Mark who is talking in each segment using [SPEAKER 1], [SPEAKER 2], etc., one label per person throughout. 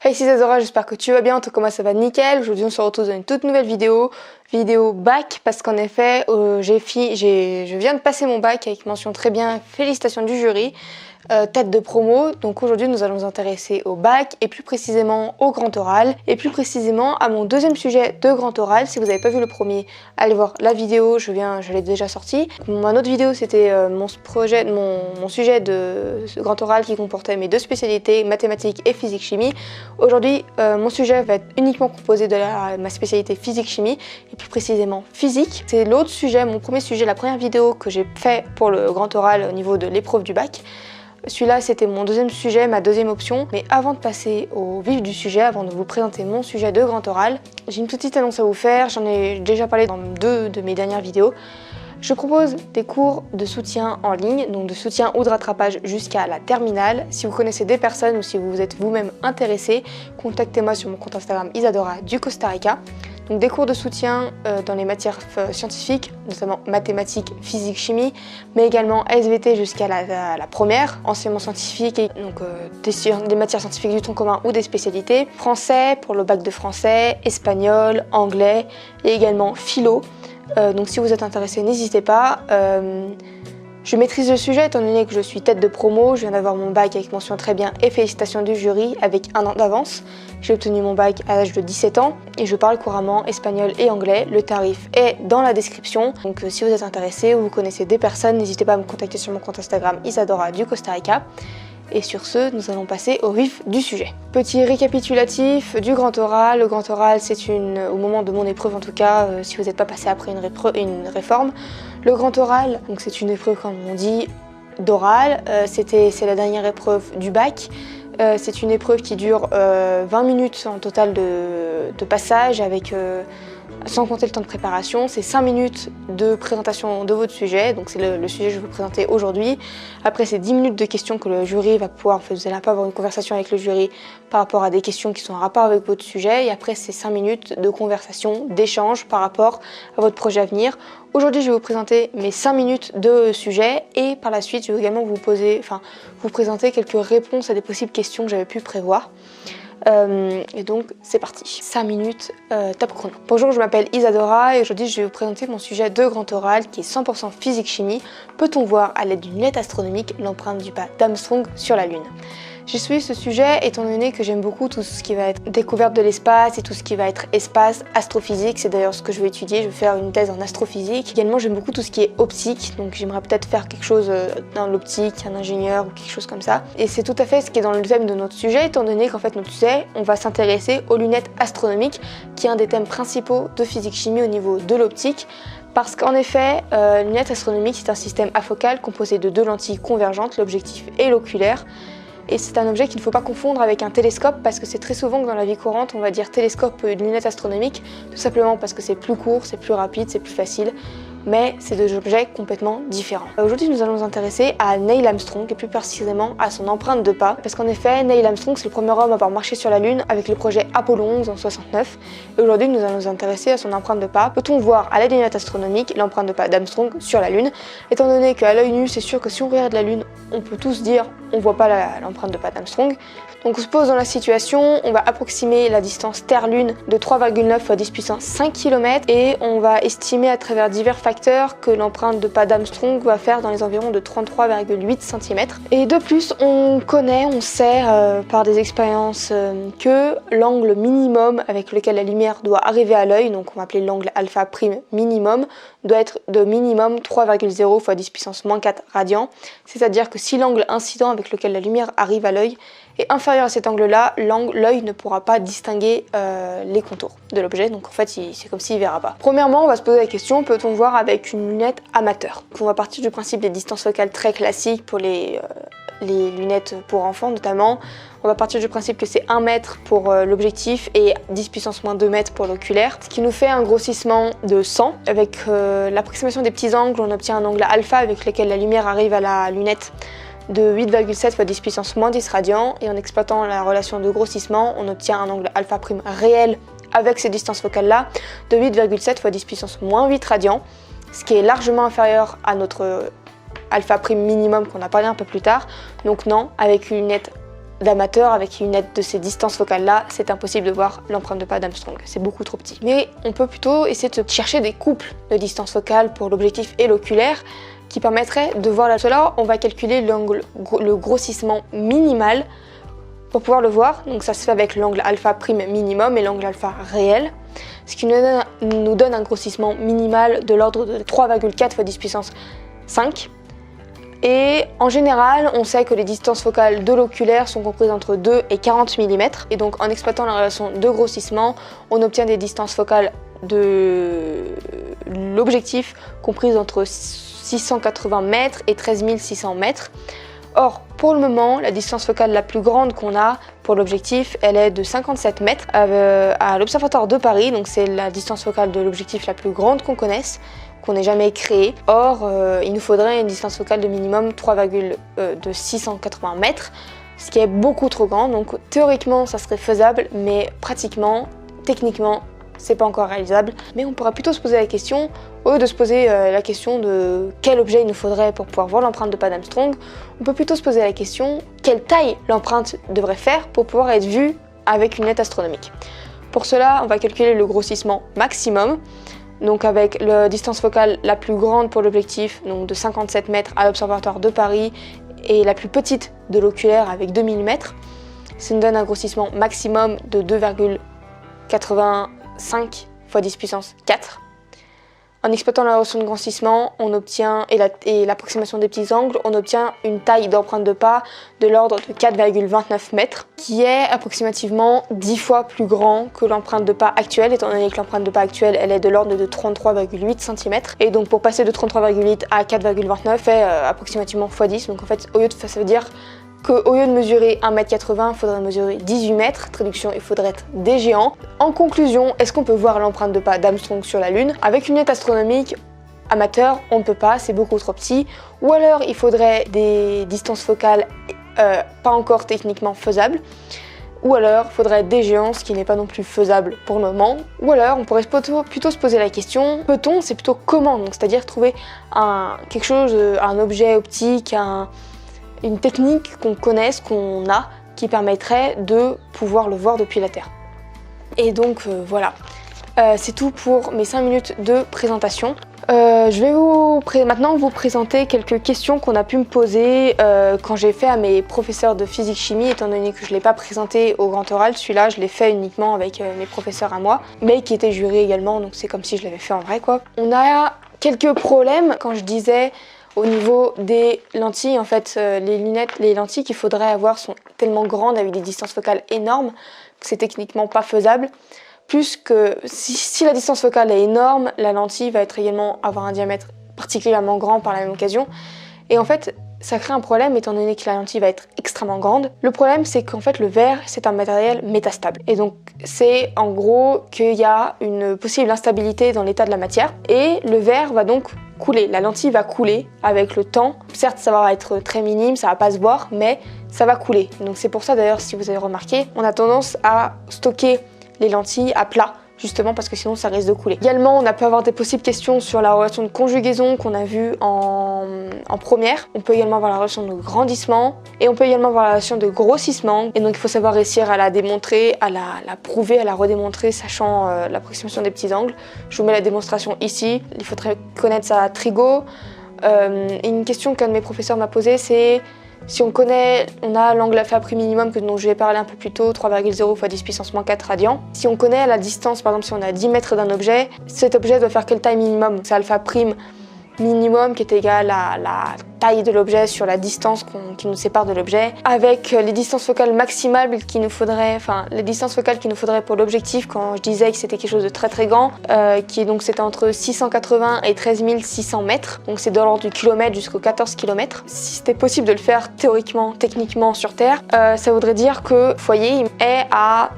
[SPEAKER 1] Hey, c'est Zazora, j'espère que tu vas bien, tout comment ça va nickel. Aujourd'hui on se retrouve dans une toute nouvelle vidéo bac, parce qu'en effet je viens de passer mon bac avec mention très bien, félicitations du jury, tête de promo. Donc aujourd'hui nous allons nous intéresser au bac et plus précisément au grand oral et plus précisément à mon deuxième sujet de grand oral. Si vous n'avez pas vu le premier, allez voir la vidéo, je l'ai déjà sorti. Ma autre vidéo c'était mon sujet de grand oral qui comportait mes deux spécialités, mathématiques et physique-chimie. Aujourd'hui mon sujet va être uniquement composé de ma spécialité physique-chimie et plus précisément physique. C'est l'autre sujet, mon premier sujet, la première vidéo que j'ai fait pour le grand oral au niveau de l'épreuve du bac. Celui-là, c'était mon deuxième sujet, ma deuxième option. Mais avant de passer au vif du sujet, avant de vous présenter mon sujet de grand oral, j'ai une petite annonce à vous faire. J'en ai déjà parlé dans deux de mes dernières vidéos. Je propose des cours de soutien en ligne, donc de soutien ou de rattrapage jusqu'à la terminale. Si vous connaissez des personnes ou si vous êtes vous-même intéressé, contactez-moi sur mon compte Instagram Isadora du Costa Rica. Donc des cours de soutien dans les matières scientifiques, notamment mathématiques, physique, chimie, mais également SVT jusqu'à la première, enseignement scientifique, et donc des matières scientifiques du tronc commun ou des spécialités, français pour le bac de français, espagnol, anglais et également philo. Donc si vous êtes intéressé, n'hésitez pas. Je maîtrise le sujet étant donné que je suis tête de promo, je viens d'avoir mon bac avec mention très bien et félicitations du jury avec 1 an d'avance. J'ai obtenu mon bac à l'âge de 17 ans et je parle couramment espagnol et anglais. Le tarif est dans la description, donc si vous êtes intéressé ou vous connaissez des personnes, n'hésitez pas à me contacter sur mon compte Instagram Isadora du Costa Rica. Et sur ce, nous allons passer au vif du sujet. Petit récapitulatif du grand oral. Le grand oral, c'est au moment de mon épreuve en tout cas, si vous n'êtes pas passé après une réforme. Le grand oral, donc c'est une épreuve, comme on dit, d'oral. C'est la dernière épreuve du bac. C'est une épreuve qui dure 20 minutes en total de passage avec... sans compter le temps de préparation, c'est 5 minutes de présentation de votre sujet, donc c'est le sujet que je vais vous présenter aujourd'hui. Après c'est 10 minutes de questions que le jury va pouvoir, vous allez pas avoir une conversation avec le jury par rapport à des questions qui sont en rapport avec votre sujet, et après c'est 5 minutes de conversation, d'échange par rapport à votre projet à venir. Aujourd'hui je vais vous présenter mes 5 minutes de sujet et par la suite je vais également vous présenter quelques réponses à des possibles questions que j'avais pu prévoir. Et donc c'est parti, 5 minutes, top chrono. Bonjour, je m'appelle Isadora et aujourd'hui je vais vous présenter mon sujet de grand oral qui est 100% physique-chimie. Peut-on voir à l'aide d'une lunette astronomique l'empreinte du pas d'Armstrong sur la Lune? J'ai choisi ce sujet étant donné que j'aime beaucoup tout ce qui va être découverte de l'espace et tout ce qui va être espace, astrophysique. C'est d'ailleurs ce que je vais étudier, je vais faire une thèse en astrophysique. Également j'aime beaucoup tout ce qui est optique, donc j'aimerais peut-être faire quelque chose dans l'optique, un ingénieur ou quelque chose comme ça. Et c'est tout à fait ce qui est dans le thème de notre sujet, étant donné qu'en fait notre sujet, on va s'intéresser aux lunettes astronomiques, qui est un des thèmes principaux de physique-chimie au niveau de l'optique. Parce qu'en effet, une lunette astronomique c'est un système afocal composé de 2 lentilles convergentes, l'objectif et l'oculaire. Et c'est un objet qu'il ne faut pas confondre avec un télescope parce que c'est très souvent que dans la vie courante on va dire télescope et lunette astronomique, tout simplement parce que c'est plus court, c'est plus rapide, c'est plus facile, mais c'est 2 objets complètement différents. Aujourd'hui nous allons nous intéresser à Neil Armstrong et plus précisément à son empreinte de pas, parce qu'en effet Neil Armstrong c'est le premier homme à avoir marché sur la Lune avec le projet Apollo 11 en 69, et aujourd'hui nous allons nous intéresser à son empreinte de pas. Peut-on voir à l'aide d'une lunette astronomique l'empreinte de pas d'Armstrong sur la Lune, étant donné qu'à l'œil nu c'est sûr que si on regarde la Lune on peut tous dire on voit pas l'empreinte de pas d'Armstrong. Donc on se pose dans la situation, on va approximer la distance Terre-Lune de 3,9 fois 10 puissance 5 km et on va estimer à travers divers facteurs que l'empreinte de pas d'Armstrong va faire dans les environs de 33,8 cm. Et de plus, on sait par des expériences que l'angle minimum avec lequel la lumière doit arriver à l'œil, donc on va appeler l'angle alpha prime minimum, doit être de minimum 3,0 fois 10 puissance moins 4 radians. C'est-à-dire que si l'angle incident avec lequel la lumière arrive à l'œil est inférieur à cet angle-là, l'œil ne pourra pas distinguer les contours de l'objet, donc en fait c'est comme s'il ne verra pas. Premièrement, on va se poser la question, peut-on voir avec une lunette amateur? Donc, on va partir du principe des distances focales très classiques pour les lunettes pour enfants notamment. On va partir du principe que c'est 1 mètre pour l'objectif et 10 puissance moins 2 mètres pour l'oculaire, ce qui nous fait un grossissement de 100. Avec l'approximation des petits angles, on obtient un angle alpha avec lequel la lumière arrive à la lunette de 8,7 fois 10 puissance moins 10 radians, et en exploitant la relation de grossissement, on obtient un angle alpha prime réel avec ces distances focales là de 8,7 fois 10 puissance moins 8 radians, ce qui est largement inférieur à notre alpha prime minimum qu'on a parlé un peu plus tard. Donc non, avec une lunette d'amateurs avec une lunette de ces distances focales là, c'est impossible de voir l'empreinte de pas d'Armstrong, c'est beaucoup trop petit. Mais on peut plutôt essayer de chercher des couples de distance focale pour l'objectif et l'oculaire qui permettraient de voir cela. On va calculer le grossissement minimal pour pouvoir le voir. Donc ça se fait avec l'angle alpha prime minimum et l'angle alpha réel, ce qui nous donne un grossissement minimal de l'ordre de 3,4 fois 10 puissance 5. Et en général, on sait que les distances focales de l'oculaire sont comprises entre 2 et 40 mm. Et donc en exploitant la relation de grossissement, on obtient des distances focales de l'objectif comprises entre 680 mètres et 13 600 mètres. Or, pour le moment, la distance focale la plus grande qu'on a pour l'objectif, elle est de 57 mètres à l'Observatoire de Paris. Donc c'est la distance focale de l'objectif la plus grande qu'on connaisse, qu'on ait jamais créée. Or, il nous faudrait une distance focale de minimum de 680 mètres, ce qui est beaucoup trop grand. Donc théoriquement, ça serait faisable, mais pratiquement, techniquement, c'est pas encore réalisable. Mais on pourra plutôt se poser la question, au lieu de se poser la question de quel objet il nous faudrait pour pouvoir voir l'empreinte de pas d'Armstrong, on peut plutôt se poser la question quelle taille l'empreinte devrait faire pour pouvoir être vue avec une lunette astronomique. Pour cela, on va calculer le grossissement maximum, donc avec la distance focale la plus grande pour l'objectif, donc de 57 mètres à l'Observatoire de Paris, et la plus petite de l'oculaire avec 2 mm. Ça nous donne un grossissement maximum de 2,85 fois 10 puissance 4. En exploitant la relation de grossissement, on obtient, et l'approximation des petits angles, on obtient une taille d'empreinte de pas de l'ordre de 4,29 mètres, qui est approximativement 10 fois plus grand que l'empreinte de pas actuelle, étant donné que l'empreinte de pas actuelle, elle est de l'ordre de 33,8 cm. Et donc pour passer de 33,8 à 4,29 fait approximativement x 10. Donc en fait, ça veut dire qu'au lieu de mesurer 1,80 m, il faudrait mesurer 18 mètres. Traduction, il faudrait être des géants. En conclusion, est-ce qu'on peut voir l'empreinte de pas d'Armstrong sur la Lune? Avec une lunette astronomique amateur, on ne peut pas, c'est beaucoup trop petit. Ou alors, il faudrait des distances focales pas encore techniquement faisables. Ou alors, il faudrait des géants, ce qui n'est pas non plus faisable pour le moment. Ou alors, on pourrait plutôt se poser la question, peut-on, c'est plutôt comment, donc c'est-à-dire trouver quelque chose, un objet optique, une technique qu'on connaisse, qu'on a, qui permettrait de pouvoir le voir depuis la Terre. Et donc voilà, c'est tout pour mes 5 minutes de présentation. Je vais maintenant vous présenter quelques questions qu'on a pu me poser quand j'ai fait à mes professeurs de physique-chimie, étant donné que je ne l'ai pas présenté au grand oral. Celui-là, je l'ai fait uniquement avec mes professeurs à moi, mais qui étaient jurés également, donc c'est comme si je l'avais fait en vrai, quoi. On a quelques problèmes quand je disais au niveau des lentilles. En fait, les lentilles qu'il faudrait avoir sont tellement grandes, avec des distances focales énormes, que c'est techniquement pas faisable. Plus que si la distance focale est énorme, la lentille va également avoir un diamètre particulièrement grand par la même occasion. Et en fait, ça crée un problème étant donné que la lentille va être extrêmement grande. Le problème, c'est qu'en fait, le verre, c'est un matériel métastable. Et donc, c'est en gros qu'il y a une possible instabilité dans l'état de la matière. Et le verre va donc couler. La lentille va couler avec le temps. Certes, ça va être très minime, ça va pas se voir, mais ça va couler. Donc c'est pour ça d'ailleurs, si vous avez remarqué, on a tendance à stocker les lentilles à plat, justement parce que sinon ça risque de couler. Également, on a pu avoir des possibles questions sur la relation de conjugaison qu'on a vue en première. On peut également avoir la relation de grandissement et on peut également avoir la relation de grossissement. Et donc il faut savoir réussir à la démontrer, à la prouver, à la redémontrer, sachant l'approximation des petits angles. Je vous mets la démonstration ici. Il faudrait connaître sa trigo. Une question qu'un de mes professeurs m'a posée, c'est si on a l'angle alpha prime minimum dont je vais parler un peu plus tôt, 3,0 fois 10 puissance moins 4 radians. Si on connaît la distance, par exemple si on a 10 mètres d'un objet, cet objet doit faire quelle taille minimum? C'est alpha prime minimum qui est égal à la taille de l'objet sur la distance qui nous sépare de l'objet, avec les distances focales maximales qu'il nous faudrait, pour l'objectif, quand je disais que c'était quelque chose de très très grand, c'était entre 680 et 13 600 mètres, donc c'est dans l'ordre du kilomètre jusqu'aux 14 km. Si c'était possible de le faire théoriquement, techniquement sur Terre, ça voudrait dire que le foyer est à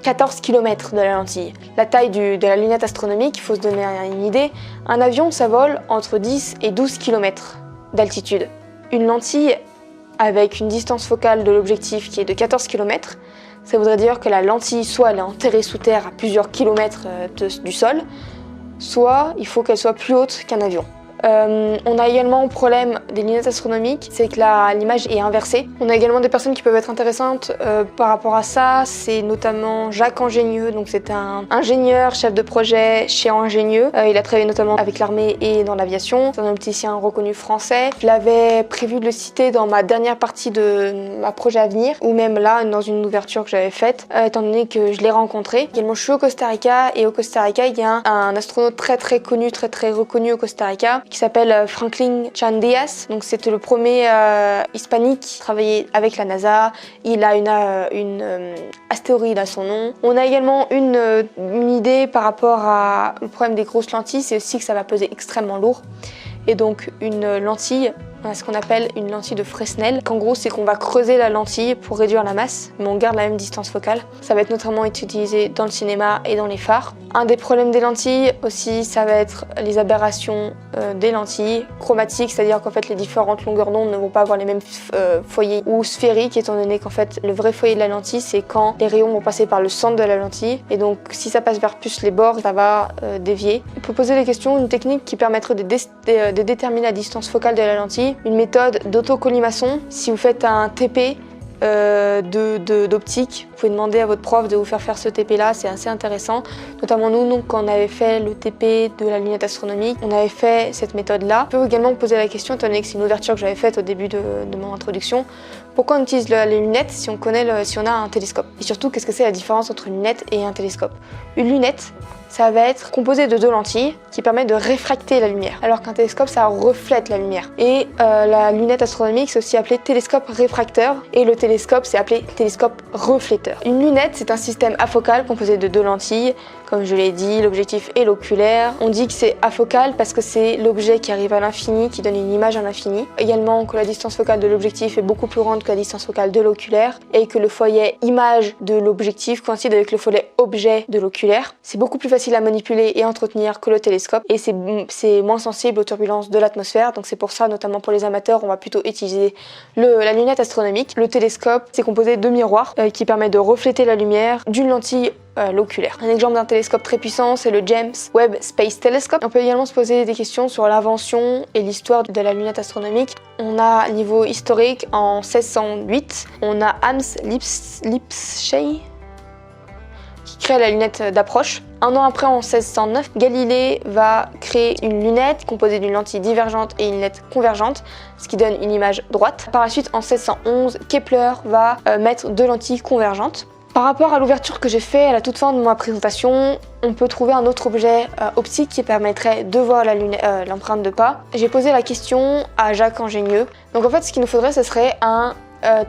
[SPEAKER 1] 14 km de la lentille. La taille de la lunette astronomique, il faut se donner une idée, un avion ça vole entre 10 et 12 km d'altitude. Une lentille avec une distance focale de l'objectif qui est de 14 km, ça voudrait dire que la lentille soit elle est enterrée sous terre à plusieurs kilomètres du sol, soit il faut qu'elle soit plus haute qu'un avion. On a également le problème des lunettes astronomiques, c'est que l'image est inversée. On a également des personnes qui peuvent être intéressantes par rapport à ça, c'est notamment Jacques Angenieux, donc c'est un ingénieur, chef de projet chez Angenieux. Il a travaillé notamment avec l'armée et dans l'aviation. C'est un opticien reconnu français. Je l'avais prévu de le citer dans ma dernière partie de ma projet à venir, ou même là, dans une ouverture que j'avais faite, étant donné que je l'ai rencontré. Également, je suis au Costa Rica, et au Costa Rica, il y a un astronaute très connu, très reconnu au Costa Rica, qui s'appelle Franklin Chan Diaz. Donc c'était le premier hispanique qui travaillait avec la NASA. Il a une astéroïde à son nom. On a également une idée par rapport au problème des grosses lentilles, c'est aussi que ça va peser extrêmement lourd. Et donc une lentille, on a ce qu'on appelle une lentille de Fresnel, qu'en gros c'est qu'on va creuser la lentille pour réduire la masse, mais on garde la même distance focale. Ça va être notamment utilisé dans le cinéma et dans les phares. Un des problèmes des lentilles aussi, ça va être les aberrations des lentilles chromatiques, c'est-à-dire qu'en fait les différentes longueurs d'onde ne vont pas avoir les mêmes foyers ou sphériques, étant donné qu'en fait le vrai foyer de la lentille c'est quand les rayons vont passer par le centre de la lentille, et donc si ça passe vers plus les bords, ça va dévier. On peut poser des questions, une technique qui permettrait de déterminer la distance focale de la lentille, une méthode d'autocolimaçon. Si vous faites un TP d'optique, vous pouvez demander à votre prof de vous faire ce TP là, c'est assez intéressant. Notamment nous, quand on avait fait le TP de la lunette astronomique, on avait fait cette méthode là. Je peux également vous poser la question, étant donné que c'est une ouverture que j'avais faite au début de mon introduction, pourquoi on utilise les lunettes si on a un télescope? Et surtout, qu'est-ce que c'est la différence entre une lunette et un télescope? Une lunette, ça va être composé de deux lentilles qui permettent de réfracter la lumière, alors qu'un télescope, ça reflète la lumière. Et la lunette astronomique, c'est aussi appelé télescope réfracteur, et le télescope, c'est appelé télescope refléteur. Une lunette, c'est un système afocal composé de deux lentilles, comme je l'ai dit, l'objectif et l'oculaire. On dit que c'est afocal parce que c'est l'objet qui arrive à l'infini, qui donne une image à l'infini. Également que la distance focale de l'objectif est beaucoup plus grande que la distance focale de l'oculaire, et que le foyer image de l'objectif coïncide avec le foyer objet de l'oculaire. C'est beaucoup plus facile à manipuler et entretenir que le télescope, et c'est moins sensible aux turbulences de l'atmosphère, donc c'est pour ça, notamment pour les amateurs, on va plutôt utiliser la lunette astronomique. Le télescope, c'est composé de miroirs qui permettent de refléter la lumière d'une lentille l'oculaire. Un exemple d'un télescope très puissant, c'est le James Webb Space Telescope. On peut également se poser des questions sur l'invention et l'histoire de la lunette astronomique. On a niveau historique, en 1608, on a Hans Lippershey qui crée la lunette d'approche. Un an après, en 1609, Galilée va créer une lunette composée d'une lentille divergente et une lunette convergente, ce qui donne une image droite. Par la suite, en 1611, Kepler va mettre deux lentilles convergentes. Par rapport à l'ouverture que j'ai fait à la toute fin de ma présentation, on peut trouver un autre objet optique qui permettrait de voir l'empreinte de pas. J'ai posé la question à Jacques Angenieux. Donc en fait, ce qu'il nous faudrait, ce serait un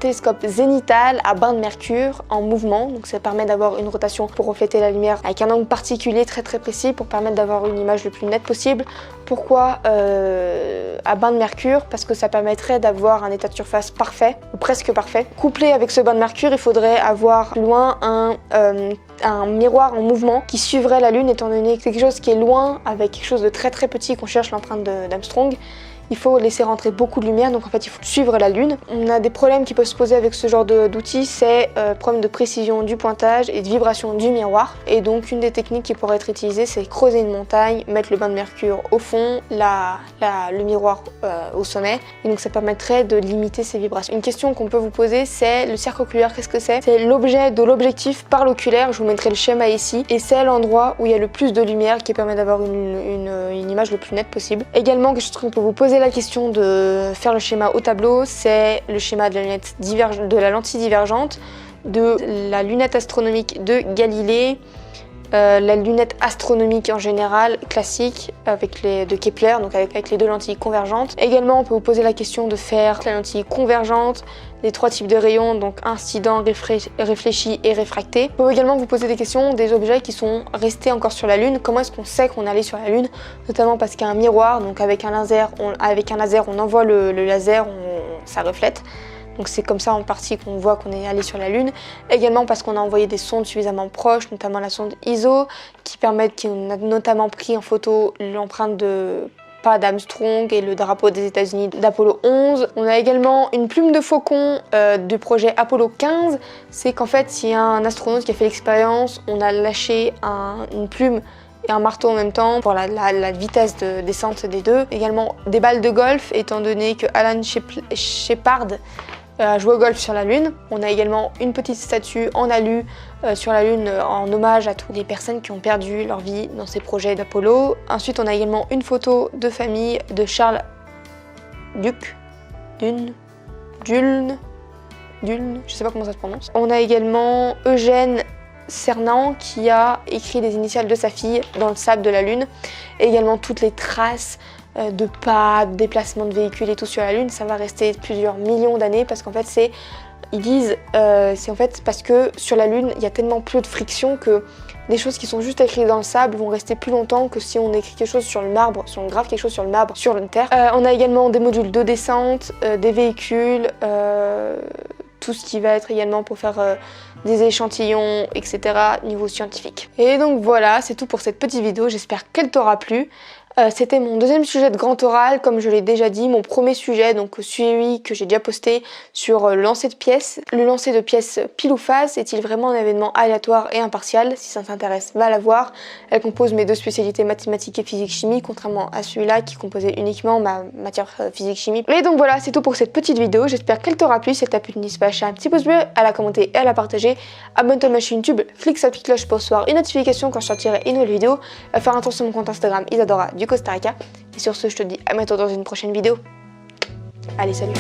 [SPEAKER 1] télescope zénithal à bain de mercure en mouvement, donc ça permet d'avoir une rotation pour refléter la lumière avec un angle particulier très précis pour permettre d'avoir une image le plus nette possible. Pourquoi à bain de mercure? Parce que ça permettrait d'avoir un état de surface parfait, ou presque parfait. Couplé avec ce bain de mercure, il faudrait avoir loin un miroir en mouvement qui suivrait la Lune, étant donné que c'est quelque chose qui est loin avec quelque chose de très petit qu'on cherche l'empreinte d'Armstrong. Il faut laisser rentrer beaucoup de lumière, donc en fait il faut suivre la Lune. On a des problèmes qui peuvent se poser avec ce genre d'outils, c'est problème de précision du pointage et de vibration du miroir. Et donc une des techniques qui pourrait être utilisée, c'est creuser une montagne, mettre le bain de mercure au fond, le miroir au sommet, et donc ça permettrait de limiter ces vibrations. Une question qu'on peut vous poser, c'est le cercle oculaire, qu'est-ce que c'est? C'est l'objet de l'objectif par l'oculaire, je vous mettrai le schéma ici, et c'est l'endroit où il y a le plus de lumière qui permet d'avoir une image le plus nette possible. Également, quelque chose qu'on peut vous poser la question de faire le schéma au tableau, c'est le schéma de la lentille divergente, de la lunette astronomique de Galilée, la lunette astronomique en général classique de Kepler, donc avec les deux lentilles convergentes. Également, on peut vous poser la question de faire la lentille convergente, les trois types de rayons, donc incident, réfléchi et réfracté. On peut également vous poser des questions des objets qui sont restés encore sur la Lune. Comment est-ce qu'on sait qu'on est allé sur la Lune? Notamment parce qu'il y a un miroir, donc avec un laser, on envoie le laser, ça reflète. Donc c'est comme ça en partie qu'on voit qu'on est allé sur la Lune. Également parce qu'on a envoyé des sondes suffisamment proches, notamment la sonde ISO, qui a notamment pris en photo l'empreinte de pas d'Armstrong et le drapeau des États-Unis d'Apollo 11. On a également une plume de faucon du projet Apollo 15. C'est qu'en fait, il y a un astronaute qui a fait l'expérience, on a lâché une plume et un marteau en même temps pour la vitesse de descente des deux. Également des balles de golf, étant donné que Alan Shepard a joué au golf sur la Lune. On a également une petite statue en alu sur la Lune en hommage à toutes les personnes qui ont perdu leur vie dans ces projets d'Apollo. Ensuite, on a également une photo de famille de Charles Dulne, je sais pas comment ça se prononce. On a également Eugène Cernan qui a écrit les initiales de sa fille dans le sable de la Lune. Et également toutes les traces de pas, de déplacement de véhicules et tout sur la Lune. Ça va rester plusieurs millions d'années parce qu'en fait ils disent c'est en fait parce que sur la Lune il y a tellement peu de friction que des choses qui sont juste écrites dans le sable vont rester plus longtemps que si on écrit quelque chose sur le marbre, si on grave quelque chose sur le marbre sur la Terre. On a également des modules de descente, des véhicules, tout ce qui va être également pour faire des échantillons, etc. niveau scientifique. Et donc voilà, c'est tout pour cette petite vidéo, j'espère qu'elle t'aura plu. C'était mon deuxième sujet de grand oral, comme je l'ai déjà dit, mon premier sujet, donc celui que j'ai déjà posté sur le lancer de pièces. Le lancer de pièces pile ou face est-il vraiment un événement aléatoire et impartial? Si ça t'intéresse, va la voir. Elle compose mes deux spécialités mathématiques et physique-chimie, contrairement à celui-là qui composait uniquement ma matière physique-chimie. Et donc voilà, c'est tout pour cette petite vidéo, j'espère qu'elle t'aura plu. Si elle t'a plu, n'hésite pas à lâcher un petit pouce bleu, à la commenter et à la partager. Abonne-toi à ma chaîne YouTube, clique sur la petite cloche pour recevoir une notification quand je sortirai une nouvelle vidéo. Faire un tour sur mon compte Instagram Isadora du Costa Rica. Et sur ce, je te dis à bientôt dans une prochaine vidéo. Allez, salut!